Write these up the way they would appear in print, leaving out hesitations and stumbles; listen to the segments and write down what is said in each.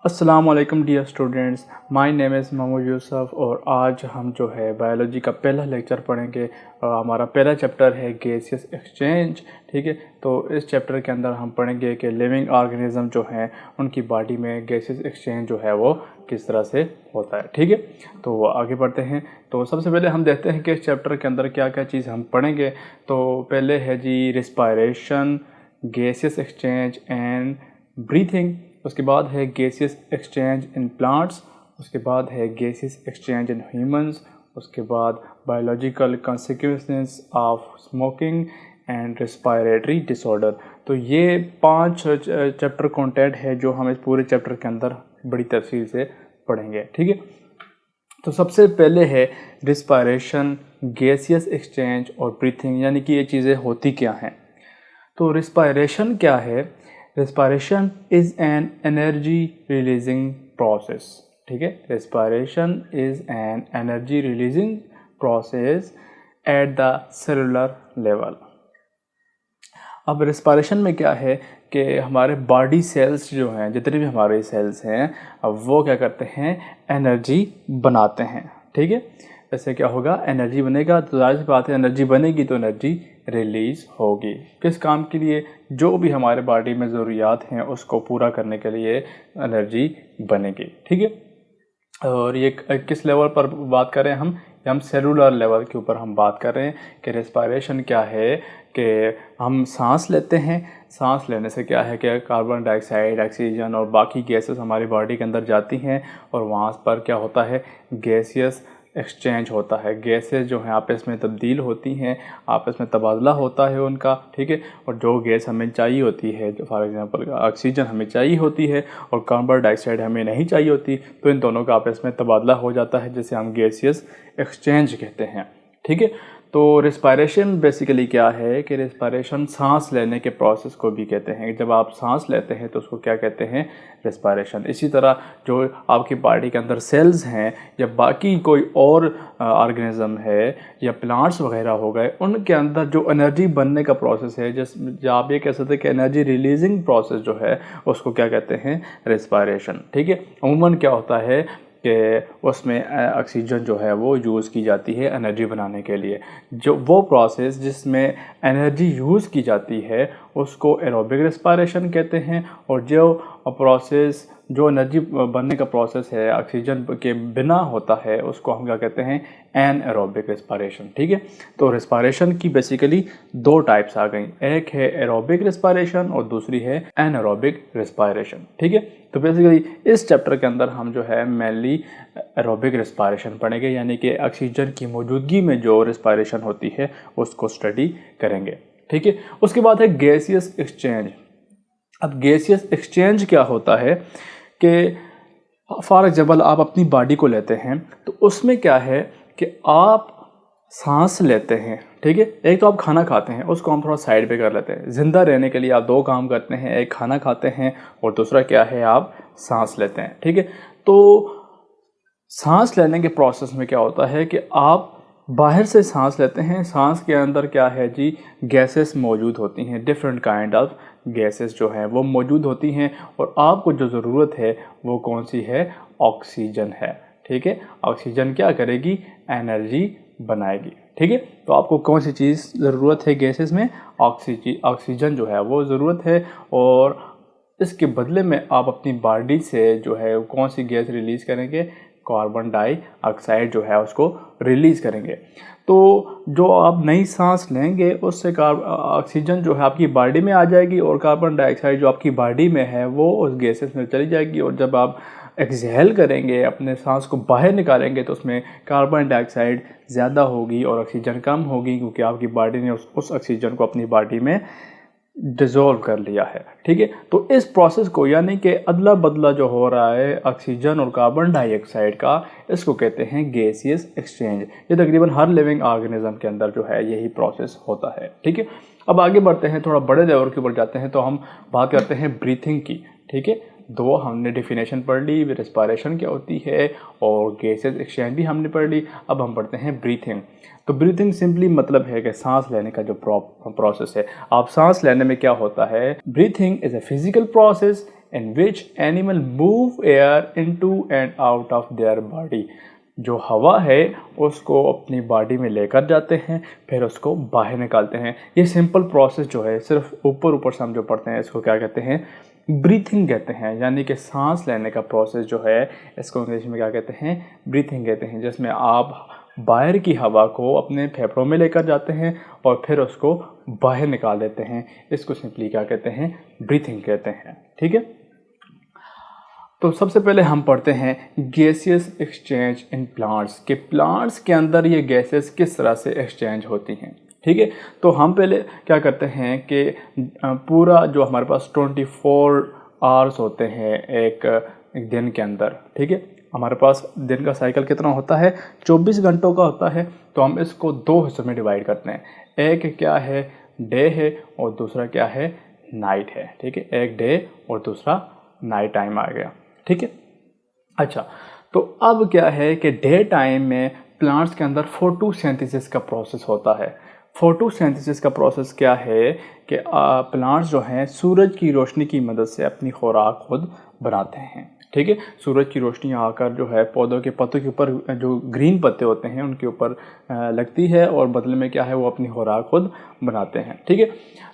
अस्सलाम वालेकुम dear students, my name is Mohammad Yusuf और आज हम जो है बायोलॉजी का पहला लेक्चर पढ़ेंगे। हमारा पहला चैप्टर है गैसियस एक्सचेंज। ठीक है, तो इस चैप्टर के अंदर हम पढ़ेंगे कि लिविंग ऑर्गेनिज्म जो हैं उनकी बॉडी में गैसियस एक्सचेंज जो है वो किस तरह से होता है। ठीक है, तो आगे बढ़ते हैं। तो सबसे पहले हम देखते हैं कि इस चैप्टर के अंदर क्या क्या चीज़ हम पढ़ेंगे। तो पहले है जी respiration, gaseous exchange and breathing. उसके बाद है गैसियस एक्सचेंज इन प्लांट्स। उसके बाद है गैसियस एक्सचेंज इन ह्यूमंस। उसके बाद biological consequences of smoking and respiratory disorder. तो ये 5 चैप्टर कंटेंट है जो हम इस पूरे चैप्टर के अंदर बड़ी तफसील से पढ़ेंगे। ठीक है, तो सबसे पहले है रिस्पायरेशन, गैसियस एक्सचेंज और ब्रीथिंग, यानी कि ये चीज़ें होती क्या हैं। तो रिस्पायरेशन क्या है? Respiration is an energy releasing process. ठीक है, respiration is an energy releasing process at the cellular level. अब रिस्पायरेशन में क्या है कि हमारे बॉडी सेल्स जो हैं, जितने भी हमारे सेल्स हैं, अब वो क्या करते हैं, एनर्जी बनाते हैं। ठीक है, ऐसे क्या होगा, एनर्जी बनेगा तो जाहिर सी बात है एनर्जी बनेगी तो एनर्जी रिलीज़ होगी। किस काम के लिए? जो भी हमारे बॉडी में ज़रूरियात हैं उसको पूरा करने के लिए एनर्जी बनेगी। ठीक है, और ये किस लेवल पर बात करें हम सेलुलर लेवल के ऊपर हम बात कर रहे हैं कि रेस्पिरेशन क्या है कि हम सांस लेते हैं। सांस लेने से क्या है कि कार्बन डाइऑक्साइड, ऑक्सीजन और बाकी गैसेस हमारी बॉडी के अंदर जाती हैं और वहाँ पर क्या होता है, गैसियस एक्सचेंज होता है। गैसेस जो हैं आपस में तब्दील होती हैं, आपस में तबादला होता है उनका। ठीक है, और जो गैस हमें चाहिए होती है, जो फॉर एग्जांपल ऑक्सीजन हमें चाहिए होती है और कार्बन डाइऑक्साइड हमें नहीं चाहिए होती, तो इन दोनों का आपस में तबादला हो जाता है, जिसे हम गैसियस एक्सचेंज कहते हैं। ठीक है, तो रिस्पायरेशन बेसिकली क्या है कि रिस्पायरेशन सांस लेने के प्रोसेस को भी कहते हैं। जब आप सांस लेते हैं तो उसको क्या कहते हैं, रिस्पायरेशन। इसी तरह जो आपकी बॉडी के अंदर सेल्स हैं या बाकी कोई और ऑर्गेनिज्म है या प्लांट्स वगैरह हो गए, उनके अंदर जो एनर्जी बनने का प्रोसेस है, जो आप ये कह सकते हैं कि एनर्जी रिलीजिंग प्रोसेस जो है, उसको क्या कहते हैं, रिस्पायरेशन। ठीक है, अमूमन क्या होता है कि उसमें ऑक्सीजन जो है वो यूज़ की जाती है एनर्जी बनाने के लिए। जो वो प्रोसेस जिसमें एनर्जी यूज़ की जाती है उसको एरोबिक रिस्पायरेशन कहते हैं, और जो प्रोसेस जो एनर्जी बनने का प्रोसेस है ऑक्सीजन के बिना होता है उसको हम क्या कहते हैं, एनएरोबिक रिस्पायरेशन। ठीक है, तो रिस्पायरेशन की बेसिकली 2 टाइप्स आ गई, एक है एरोबिक रिस्पायरेशन और दूसरी है एनएरोबिक रिस्पायरेशन। ठीक है, तो बेसिकली इस चैप्टर के अंदर हम जो है मेनली एरोबिक रिस्पायरेशन पढ़ेंगे, यानी कि ऑक्सीजन की मौजूदगी में जो रिस्पायरेशन होती है उसको स्टडी करेंगे। ठीक है, उसके बाद है गैसियस एक्सचेंज। अब गैसियस एक्सचेंज क्या होता है कि फॉर एग्जाम्पल आप अपनी बॉडी को लेते हैं तो उसमें क्या है कि आप सांस लेते हैं। ठीक है, एक तो आप खाना खाते हैं, उसको हम थोड़ा साइड पे कर लेते हैं। ज़िंदा रहने के लिए आप 2 काम करते हैं, एक खाना खाते हैं और दूसरा क्या है, आप सांस लेते हैं। ठीक है, तो सांस लेने के प्रोसेस में क्या होता है कि आप बाहर से सांस लेते हैं, सांस के अंदर क्या है जी, गैसेस मौजूद होती हैं, डिफरेंट काइंड ऑफ गैसेस जो हैं वो मौजूद होती हैं, और आपको जो ज़रूरत है वो कौन सी है, ऑक्सीजन है। ठीक है, ऑक्सीजन क्या करेगी, एनर्जी बनाएगी। ठीक है, तो आपको कौन सी चीज़ ज़रूरत है गैसेस में, ऑक्सीजन जो है वो ज़रूरत है, और इसके बदले में आप अपनी बॉडी से जो है कौन सी गैस रिलीज़ करेंगे, कार्बन डाइऑक्साइड जो है उसको रिलीज़ करेंगे। तो जो आप नई सांस लेंगे उससे ऑक्सीजन जो है आपकी बॉडी में आ जाएगी, और कार्बन डाइऑक्साइड जो आपकी बॉडी में है वो उस गैसेस में चली जाएगी, और जब आप एक्सहेल करेंगे, अपने सांस को बाहर निकालेंगे, तो उसमें कार्बन डाइऑक्साइड ज़्यादा होगी और ऑक्सीजन कम होगी, क्योंकि आपकी बॉडी ने उस ऑक्सीजन को अपनी बॉडी में डिज़ोल्व कर लिया है। ठीक है, तो इस प्रोसेस को, यानी कि अदला बदला जो हो रहा है ऑक्सीजन और कार्बन डाइऑक्साइड का, इसको कहते हैं गैसियस एक्सचेंज। ये तकरीबन हर लिविंग ऑर्गेनिज्म के अंदर जो है यही प्रोसेस होता है। ठीक है, अब आगे बढ़ते हैं, थोड़ा बड़े लेवल के ऊपर जाते हैं, तो हम बात करते हैं ब्रीथिंग की। ठीक है, दो हमने डेफिनेशन पढ़ ली, रेस्पिरेशन क्या होती है और गैसेस एक्सचेंज भी हमने पढ़ ली। अब हम पढ़ते हैं ब्रीथिंग। तो ब्रीथिंग सिंपली मतलब है कि सांस लेने का जो प्रोसेस है। आप सांस लेने में क्या होता है, breathing is a physical process in which animal move air into and out of their body. जो हवा है उसको अपनी बॉडी में लेकर जाते हैं, फिर उसको बाहर निकालते हैं। ये सिंपल प्रोसेस जो है, सिर्फ ऊपर से हम जो पढ़ते हैं इसको क्या कहते हैं, ब्रीथिंग कहते हैं। यानी कि सांस लेने का प्रोसेस जो है इसको इंग्लिश में क्या कहते हैं, ब्रीथिंग कहते हैं, जिसमें आप बाहर की हवा को अपने फेफड़ों में लेकर जाते हैं और फिर उसको बाहर निकाल देते हैं। इसको सिंपली क्या कहते हैं, ब्रीथिंग कहते हैं। ठीक है, तो सबसे पहले हम पढ़ते हैं गैसियस एक्सचेंज इन प्लांट्स, के प्लांट्स के अंदर ये गैसेस किस तरह से एक्सचेंज होती हैं। ठीक है, तो हम पहले क्या करते हैं कि पूरा जो हमारे पास 24 आवर्स होते हैं एक दिन के अंदर, ठीक है, हमारे पास दिन का साइकिल कितना होता है, 24 घंटों का होता है। तो हम इसको दो हिस्सों में डिवाइड करते हैं, एक क्या है डे है और दूसरा क्या है नाइट है। ठीक है, एक डे और दूसरा नाइट टाइम आ गया। ठीक है, अच्छा, तो अब क्या है कि डे टाइम में प्लांट्स के अंदर फोटोसिंथेसिस का प्रोसेस होता है। फोटोसिंथेसिस का प्रोसेस क्या है कि प्लांट्स जो हैं सूरज की रोशनी की मदद से अपनी खुराक खुद बनाते हैं। ठीक है, सूरज की रोशनी आकर जो है पौधों के पत्तों के ऊपर, जो ग्रीन पत्ते होते हैं उनके ऊपर लगती है और बदले में क्या है वो अपनी खुराक खुद बनाते हैं। ठीक है,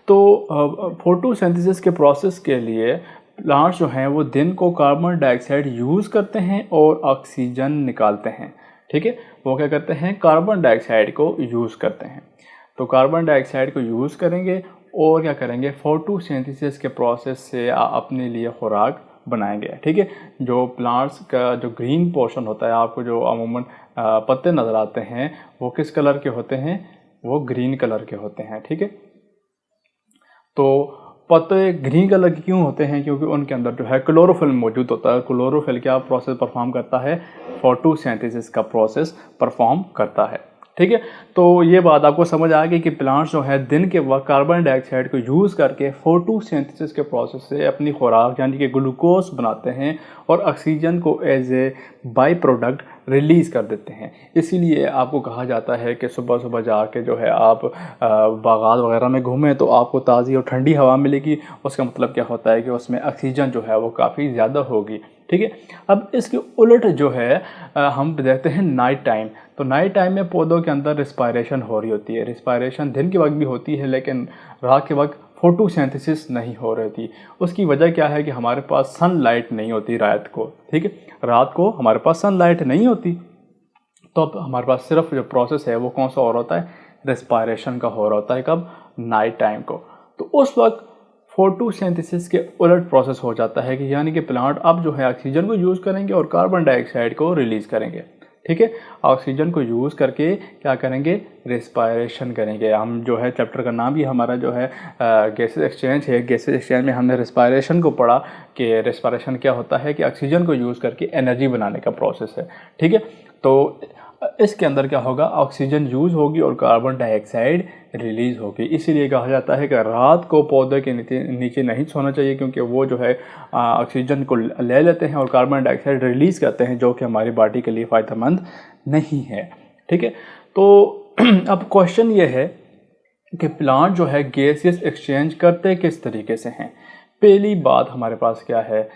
तो फोटोसिंथेसिस के प्रोसेस के लिए प्लांट्स जो हैं वो दिन को कार्बन डाइऑक्साइड यूज़ करते हैं और ऑक्सीजन निकालते हैं। ठीक है, वो क्या करते हैं, कार्बन डाइऑक्साइड को यूज़ करते हैं। तो कार्बन डाइऑक्साइड को यूज़ करेंगे और क्या करेंगे, फोटोसिंथेसिस के प्रोसेस से अपने लिए खुराक बनाएंगे। ठीक है, जो प्लांट्स का जो ग्रीन पोर्शन होता है, आपको जो अमूमन पत्ते नज़र आते हैं वो किस कलर के होते हैं, वो ग्रीन कलर के होते हैं। ठीक है, तो पत्ते ग्रीन कलर के क्यों होते हैं, क्योंकि उनके अंदर जो है क्लोरोफिल मौजूद होता है। क्लोरोफिल क्या प्रोसेस परफॉर्म करता है, फोटोसिंथेसिस का प्रोसेस परफॉर्म करता है। ठीक है, तो ये बात आपको समझ आ गई कि प्लांट्स जो है दिन के वक्त कार्बन डाइऑक्साइड को यूज़ करके फोटोसिंथेसिस के प्रोसेस से अपनी खुराक यानी कि ग्लूकोज बनाते हैं और ऑक्सीजन को as a by product release कर देते हैं। इसीलिए आपको कहा जाता है कि सुबह सुबह जाके जो है आप बागात वगैरह में घूमें तो आपको ताज़ी और ठंडी हवा मिलेगी। उसका मतलब क्या होता है कि उसमें ऑक्सीजन जो है वो काफ़ी ज़्यादा होगी। ठीक है, अब इसके उलट जो है हम देखते हैं नाइट टाइम। तो नाइट टाइम में पौधों के अंदर रिस्पायरेशन हो रही होती है। रिस्पायरेशन दिन के वक्त भी होती है लेकिन रात के वक्त फोटोसिंथेसिस नहीं हो रही थी। उसकी वजह क्या है कि हमारे पास सनलाइट नहीं होती रात को। ठीक है, रात को हमारे पास सनलाइट नहीं होती, तो अब हमारे पास सिर्फ जो प्रोसेस है वो कौन सा हो रहा होता है, रिस्पायरेशन का हो रहा होता है। कब, नाइट टाइम को। तो उस वक्त फोटोसिंथेसिस के उलट प्रोसेस हो जाता है कि यानी कि प्लांट अब जो है ऑक्सीजन को यूज़ करेंगे और कार्बन डाइऑक्साइड को रिलीज़ करेंगे। ठीक है, ऑक्सीजन को यूज़ करके क्या करेंगे, रिस्पायरेशन करेंगे। हम जो है चैप्टर का नाम भी हमारा जो है गैसेस एक्सचेंज है। गैसेस एक्सचेंज में हमने रिस्पायरेशन को पढ़ा कि रिस्पायरेशन क्या होता है कि ऑक्सीजन को यूज़ करके एनर्जी बनाने का प्रोसेस है। ठीक है, तो इसके अंदर क्या होगा, ऑक्सीजन यूज़ होगी और कार्बन डाइऑक्साइड रिलीज़ होगी। इसीलिए कहा जाता है कि रात को पौधे के नीचे नहीं सोना चाहिए, क्योंकि वो जो है ऑक्सीजन को ले लेते हैं और कार्बन डाइऑक्साइड रिलीज़ करते हैं, जो कि हमारी बॉडी के लिए फ़ायदेमंद नहीं है। ठीक है, तो अब क्वेश्चन ये है कि प्लांट जो है गैसियस एक्सचेंज करते किस तरीके से हैं। पहली बात हमारे पास क्या है,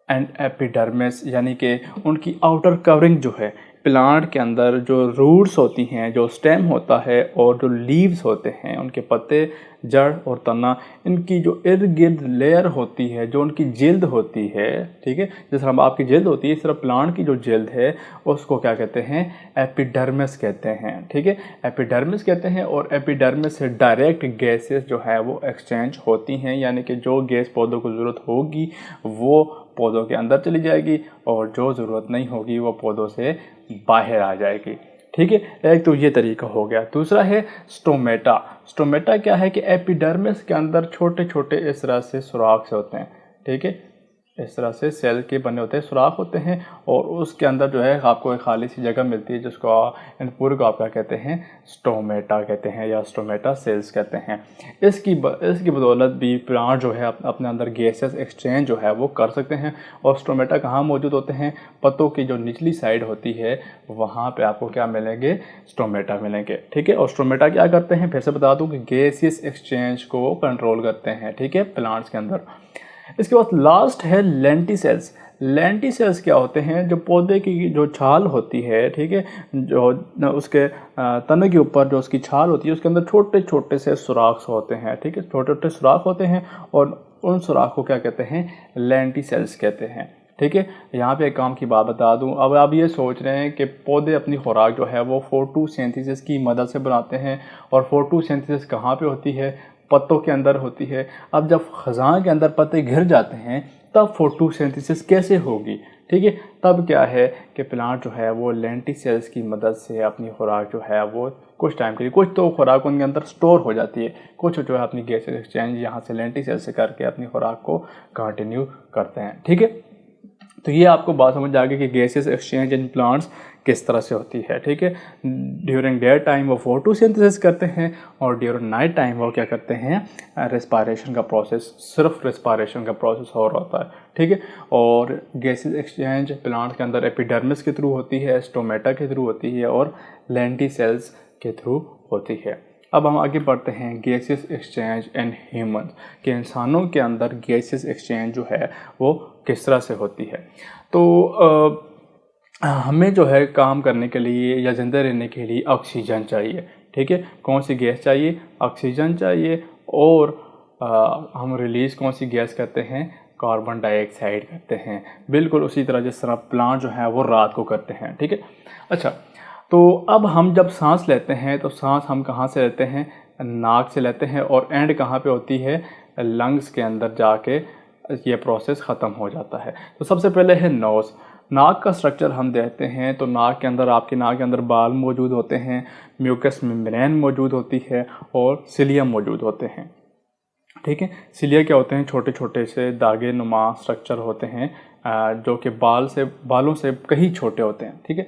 एंड एपिडर्मिस, यानी कि उनकी आउटर कवरिंग जो है। प्लांट के अंदर जो रूट्स होती हैं, जो स्टेम होता है और जो लीव्स होते हैं, उनके पत्ते, जड़ और तना, इनकी जो इर्द गिर्द लेयर होती है, जो उनकी जिल्द होती है। ठीक है, जैसे हम आपकी जिल्द होती है, इस तरह प्लांट की जो जिल्द है उसको क्या कहते हैं, एपिडर्मिस कहते हैं। ठीक है, एपिडर्मिस कहते हैं और एपिडर्मिस से डायरेक्ट गैसेस जो है वो एक्सचेंज होती हैं, यानी कि जो गैस पौधों को ज़रूरत होगी वो पौधों के अंदर चली जाएगी और जो ज़रूरत नहीं होगी वो पौधों से बाहर आ जाएगी। ठीक है, एक तो ये तरीका हो गया। दूसरा है स्टोमेटा। स्टोमेटा क्या है कि एपिडर्मिस के अंदर छोटे छोटे इस तरह से सुराख से होते हैं। ठीक है, इस तरह से सेल के बने होते हैं, सुराख होते हैं, और उसके अंदर जो है आपको एक खाली सी जगह मिलती है जिसको इन पूरे को आप क्या कहते हैं, स्टोमेटा कहते हैं या स्टोमेटा सेल्स कहते हैं। इसकी बदौलत भी प्लांट जो है अपने अंदर गैसेस एक्सचेंज जो है वो कर सकते हैं। और स्टोमेटा कहाँ मौजूद होते हैं, पत्तों की जो निचली साइड होती है वहाँ पे आपको क्या मिलेंगे, स्टोमेटा मिलेंगे। ठीक है, और स्टोमेटा क्या करते हैं, फिर से बता दूँ कि गैसियस एक्सचेंज को कंट्रोल करते हैं। ठीक है, प्लांट्स के अंदर। इसके बाद लास्ट है लेंटिसेल्स। लेंटिसेल्स क्या होते हैं, जो पौधे की जो छाल होती है, ठीक है, जो उसके तने के ऊपर जो उसकी छाल होती है उसके अंदर छोटे छोटे से सुराख होते हैं। ठीक है, छोटे छोटे सुराख होते हैं और उन सुराख को क्या कहते हैं, लेंटिसेल्स कहते हैं। ठीक है, यहाँ पे एक काम की बात बता दूं, अब आप ये सोच रहे हैं कि पौधे अपनी खुराक जो है वो फोटोसिंथेसिस की मदद से बनाते हैं, और फोटोसिंथेसिस कहाँ पे होती है, पत्तों के अंदर होती है। अब जब खज़ां के अंदर पत्ते घिर जाते हैं तब फोटोसिंथेसिस कैसे होगी। ठीक है, तब क्या है कि प्लांट जो है वो लेंटिसेल्स की मदद से अपनी खुराक जो है वो कुछ टाइम के लिए, कुछ तो खुराक उनके अंदर स्टोर हो जाती है, कुछ जो है अपनी गैस एक्सचेंज यहाँ से लेंटिसेल्स से करके अपनी खुराक को कंटिन्यू करते हैं। ठीक है, तो ये आपको बात समझ आ गई कि गैसेस एक्सचेंज इन प्लांट्स किस तरह से होती है। ठीक है, ड्यूरिंग डे टाइम वो फोटोसिंथेसिस करते हैं और ड्यूरिंग नाइट टाइम वो क्या करते हैं, रेस्पायरेशन का प्रोसेस, सिर्फ रेस्पायरेशन का प्रोसेस हो रहा होता है। ठीक है, और गैसेस एक्सचेंज प्लांट्स के अंदर एपिडर्मिस के थ्रू होती है, स्टोमेटा के थ्रू होती है और लेंटिसेल्स के थ्रू होती है। अब हम आगे बढ़ते हैं गैसेस एक्सचेंज इन ह्यूमन, कि इंसानों के अंदर गैसेस एक्सचेंज जो है वो किस तरह से होती है। तो हमें जो है काम करने के लिए या ज़िंदा रहने के लिए ऑक्सीजन चाहिए। ठीक है, कौन सी गैस चाहिए, ऑक्सीजन चाहिए, और हम रिलीज़ कौन सी गैस करते हैं, कार्बन डाइऑक्साइड करते हैं, बिल्कुल उसी तरह जिस तरह प्लांट जो है वो रात को करते हैं। ठीक है, अच्छा, तो अब हम जब सांस लेते हैं तो सांस हम कहाँ से लेते हैं, नाक से लेते हैं, और एंड कहाँ पे होती है, लंग्स के अंदर जाके ये प्रोसेस ख़त्म हो जाता है। तो सबसे पहले है नोज़। नाक का स्ट्रक्चर हम देखते हैं तो नाक के अंदर, आपकी नाक के अंदर बाल मौजूद होते हैं, म्यूकस मेम्ब्रेन मौजूद होती है और सिलिया मौजूद होते हैं। ठीक है, सिलिया क्या होते हैं, छोटे छोटे से दागे नुमा स्ट्रक्चर होते हैं जो कि बालों से कहीं छोटे होते हैं। ठीक है,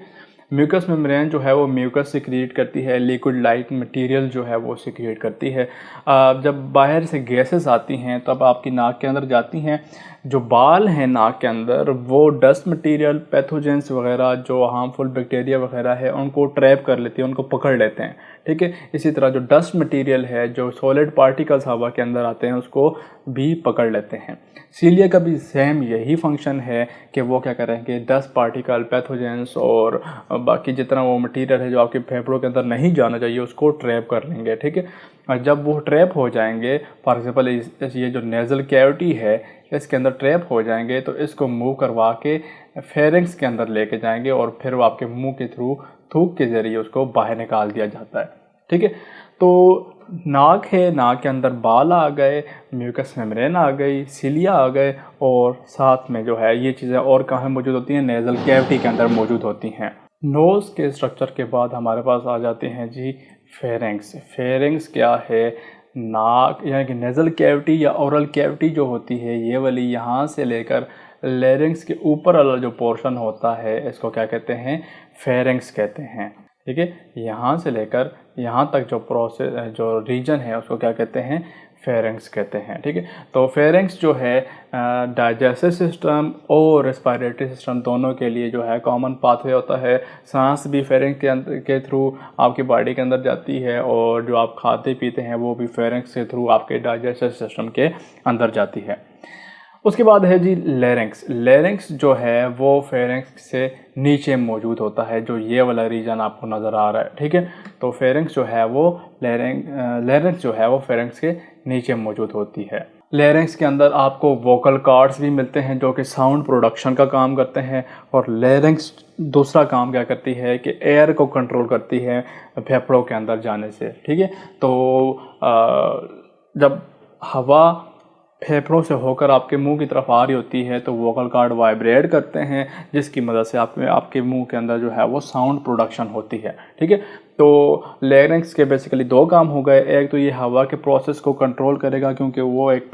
म्यूकस मेम्ब्रेन जो है वो म्यूकस सिक्रिएट करती है, लिक्विड लाइट मटेरियल जो है वो सिक्रिएट करती है। जब बाहर से गैसेस आती हैं तब आपकी नाक के अंदर जाती हैं, जो बाल हैं नाक के अंदर वो डस्ट मटेरियल, पैथोजेंस वगैरह, जो हार्मफुल बैक्टीरिया वगैरह है उनको ट्रैप कर लेती है, उनको पकड़ लेते हैं। ठीक है, इसी तरह जो डस्ट मटेरियल है, जो सॉलिड पार्टिकल्स हवा के अंदर आते हैं उसको भी पकड़ लेते हैं। सीलिया का भी सेम यही फंक्शन है कि वो क्या करेंगे, डस्ट पार्टिकल, पैथोजेंस और बाकी जितना वो मटेरियल है जो आपके फेफड़ों के अंदर नहीं जाना चाहिए उसको ट्रैप कर लेंगे। ठीक है, और जब वो ट्रैप हो जाएंगे, फॉर एग्जाम्पल ये जो नेज़ल कैविटी है इसके अंदर ट्रैप हो जाएंगे तो इसको मूव करवा के फेरिंग्स के अंदर लेके जाएंगे और फिर वो आपके मुंह के थ्रू थूक के ज़रिए उसको बाहर निकाल दिया जाता है। ठीक है, तो नाक है, नाक के अंदर बाल आ गए, म्यूकस मेम्ब्रेन आ गई, सिलिया आ गए, और साथ में जो है ये चीज़ें और कहाँ मौजूद होती हैं, नेज़ल कैविटी के अंदर मौजूद होती हैं। नोज़ के स्ट्रक्चर के बाद हमारे पास आ जाते हैं जी फेरिंग्स। फेरिंग्स क्या है, नाक यानी कि नेज़ल कैविटी या ओरल कैविटी जो होती है ये वाली, यहाँ से लेकर लैरिंग्स के ऊपर वाला जो पोर्शन होता है इसको क्या कहते हैं, फेरिंग्स कहते हैं। ठीक है, यहाँ से लेकर यहाँ तक जो प्रोसेस जो रीजन है उसको क्या कहते हैं, फेरिंग्स कहते हैं। ठीक है, तो फेरिंग्स जो है डाइजेस्टिव सिस्टम और रेस्पिरेटरी सिस्टम दोनों के लिए जो है कॉमन पाथवे होता है। सांस भी फेरिंग्स के थ्रू आपकी बॉडी के अंदर जाती है, और जो आप खाते पीते हैं वो भी फेरिंग्स के थ्रू आपके डाइजेस्टिव सिस्टम के अंदर जाती है। उसके बाद है जी लैरिंक्स। लैरिंक्स जो है वो फेरिंक्स से नीचे मौजूद होता है, जो ये वाला रीजन आपको नज़र आ रहा है। ठीक है, तो फेरिंक्स जो है वो लैरिंक्स जो है वो फेरिंक्स के नीचे मौजूद होती है। लैरिंक्स के अंदर आपको वोकल कॉर्ड्स भी मिलते हैं जो कि साउंड प्रोडक्शन का काम करते हैं, और लैरिंक्स दूसरा काम क्या करती है कि एयर को कंट्रोल करती है फेफड़ों के अंदर जाने से। ठीक है, तो जब हवा फेफड़ों से होकर आपके मुंह की तरफ आ रही होती है तो वोकल कॉर्ड वाइब्रेट करते हैं, जिसकी मदद से आपके मुंह के अंदर जो है वो साउंड प्रोडक्शन होती है। ठीक है, तो लैरिंक्स के बेसिकली दो काम हो गए। एक तो ये हवा के प्रोसेस को कंट्रोल करेगा क्योंकि वो एक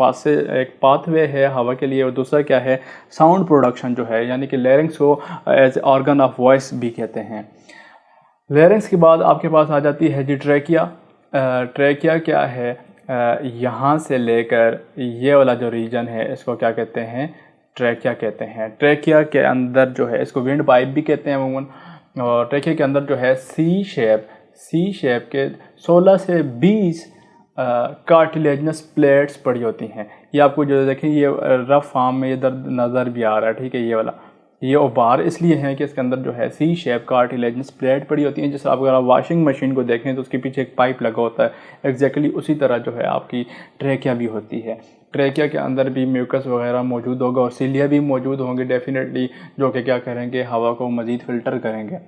पाथवे है हवा के लिए, और दूसरा क्या है, साउंड प्रोडक्शन जो है, यानी कि लैरिंक्स को एज ऑर्गन ऑफ वॉइस भी कहते हैं। लैरिंक्स के बाद आपके पास आ जाती है जी ट्रैकिया। ट्रैकिया क्या है, यहाँ से लेकर ये वाला जो रीजन है इसको क्या कहते हैं, ट्रैकिया कहते हैं। ट्रैकिया के अंदर जो है इसको विंड पाइप भी कहते हैं अमूमन, और ट्रैकिया के अंदर जो है सी शेप के 16 से 20 कार्टिलेजनस प्लेट्स पड़ी होती हैं। ये आपको जो देखें ये रफ फॉर्म में इधर नज़र भी आ रहा है। ठीक है, ये वाला ये ओबार इसलिए है कि इसके अंदर जो है सी शेप कार्टिलेजनस प्लेट पड़ी होती हैं। जैसे आप अगर आप वॉशिंग मशीन को देखें तो उसके पीछे एक पाइप लगा होता है, एग्जैक्टली उसी तरह जो है आपकी ट्रैकिया भी होती है। ट्रैकिया के अंदर भी म्यूकस वगैरह मौजूद होगा और सीलिया भी मौजूद होंगे डेफिनेटली, जो कि क्या करेंगे, हवा को मज़ीद फ़िल्टर करेंगे।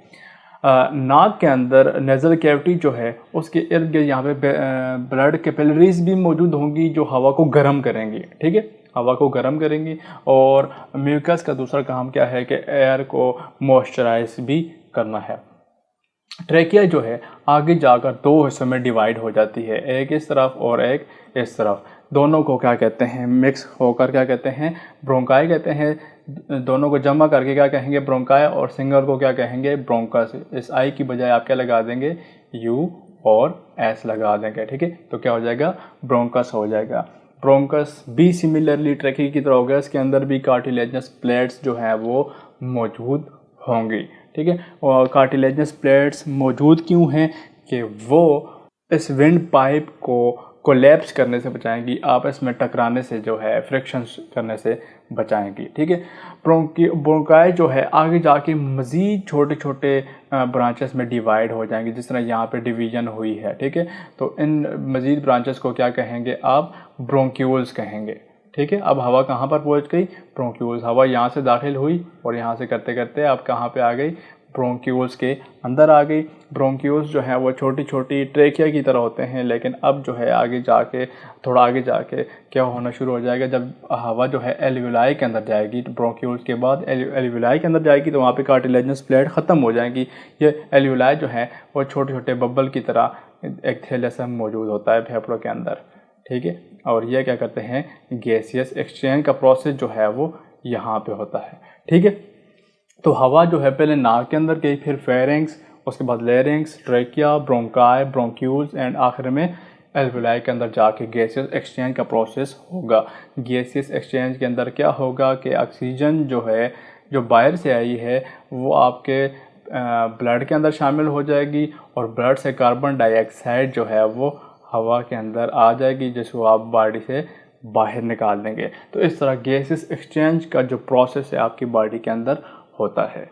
नाक के अंदर नेज़ल कैविटी जो है उसके इर्द गिर्द यहाँ पे ब्लड कैपिलरीज भी मौजूद होंगी जो हवा को गर्म करेंगी। ठीक है, हवा को गर्म करेंगी। और म्यूकस का दूसरा काम क्या है कि एयर को मॉइस्चराइज भी करना है। ट्रैकिया जो है आगे जाकर दो हिस्सों में डिवाइड हो जाती है, एक इस तरफ और एक इस तरफ। दोनों को क्या कहते हैं, मिक्स होकर क्या कहते हैं, ब्रोंकाई कहते हैं। दोनों को जमा करके क्या कहेंगे, ब्रोंकाई, और सिंगल को क्या कहेंगे, ब्रोंकस। इस आई की बजाय आप क्या लगा देंगे, यू और एस लगा देंगे। ठीक है, तो क्या हो जाएगा, ब्रोंकस हो जाएगा। ब्रोंकस भी सिमिलरली ट्रैकिया की तरह होगा, इसके अंदर भी कार्टिलेजनस प्लेट्स जो हैं वो मौजूद होंगी। ठीक है, और कार्टिलेजनस प्लेट्स मौजूद क्यों हैं कि वो इस विंड पाइप को कोलैप्स करने से बचाएंगी, आपस में टकराने से जो है फ्रिक्शंस करने से बचाएंगी। ठीक है, ब्रोंकाई जो है आगे जाके मज़ीद छोटे छोटे ब्रांचेस में डिवाइड हो जाएंगे, जिस तरह यहाँ पे डिवीज़न हुई है। ठीक है, तो इन मज़ीद ब्रांचेस को क्या कहेंगे, आप ब्रोंक्यूल्स कहेंगे। ठीक है, अब हवा कहाँ पर पहुँच गई, ब्रोंक्यूल्स। हवा यहाँ से दाखिल हुई और यहाँ से करते करते आप कहाँ पे आ गई, ब्रोंक्यूल्स के अंदर आ गई। ब्रोंक्यूल्स जो है वो छोटी छोटी ट्रैकिया की तरह होते हैं, लेकिन अब जो है आगे जाके थोड़ा आगे जाके क्या होना शुरू हो जाएगा, जब हवा जो है एल्वियोलाई के अंदर जाएगी, तो ब्रोंक्यूल्स के बाद एल्वियोलाई के अंदर जाएगी तो वहाँ पे कार्टिलेजनस प्लेट ख़त्म हो जाएंगी। ये एल्वियोलाई जो है वो छोटे छोटे बब्बल की तरह एक थैले से मौजूद होता है फेफड़ों के अंदर। ठीक है, और ये क्या करते हैं, गैसियस एक्सचेंज का प्रोसेस जो है वो यहाँ पे होता है। ठीक है, तो हवा जो है पहले नाक के अंदर गई, फिर फेरिंग्स, उसके बाद larynx, trachea, bronchi, bronchioles and आखिर में एल्वियोलाई के अंदर जाके गैसियस एक्सचेंज का प्रोसेस होगा। गैसियस एक्सचेंज के अंदर क्या होगा कि ऑक्सीजन जो है जो बाहर से आई है वो आपके ब्लड के अंदर शामिल हो जाएगी, और ब्लड से कार्बन डाइऑक्साइड जो है वो हवा के अंदर आ जाएगी, जिसको आप बॉडी से बाहर निकाल देंगे। तो इस तरह गैसेस एक्सचेंज का जो प्रोसेस है आपकी बॉडी के अंदर होता है।